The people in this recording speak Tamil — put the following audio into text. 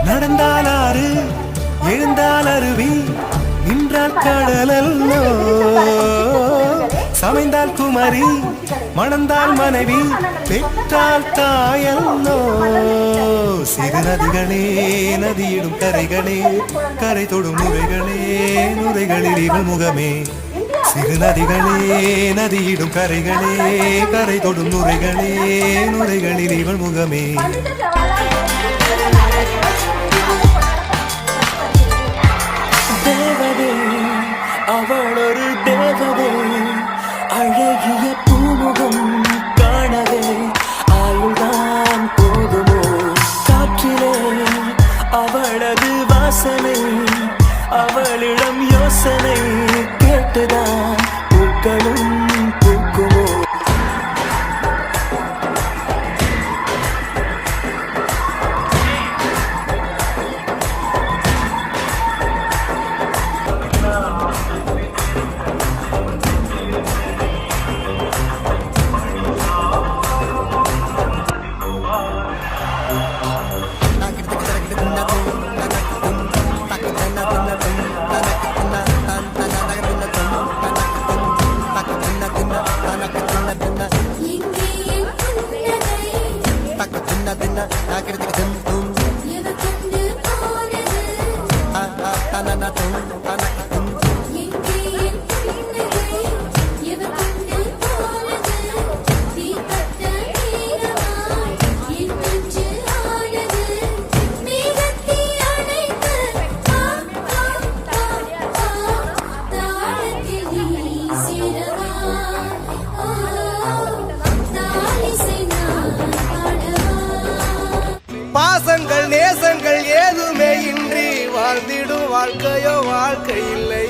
நடந்தால் ஆறு எழுந்தால் அருவி நின்றால் கடலல்லோ சமைந்தால் குமரி மணந்தால் மனைவி பெற்றால் தாயல்லோ சிறு நதிகளே நதியிடும் கரைகளே கரை தொடும் நுரைகளே நுரைகளில் இவள் முகமே சிறு நதிகளே நதியிடும் கரைகளே கரை தொடும் நுரைகளே நுரைகளில் இவள் முகமே தேவதே அவள் ஒரு தேவதே அழகிய பூமுகம் காணவே ஆயுள்தான் போதுமோ காற்றிலே அவளது வாசனை அவளிடம் யோசனை கேட்டுதான் பூக்களும் பூக்குமோ பாசங்கள் நேசங்கள் ஏதுமே இன்றி வாழ்ந்திடும் வாழ்க்கையோ வாழ்க்கை இல்லை.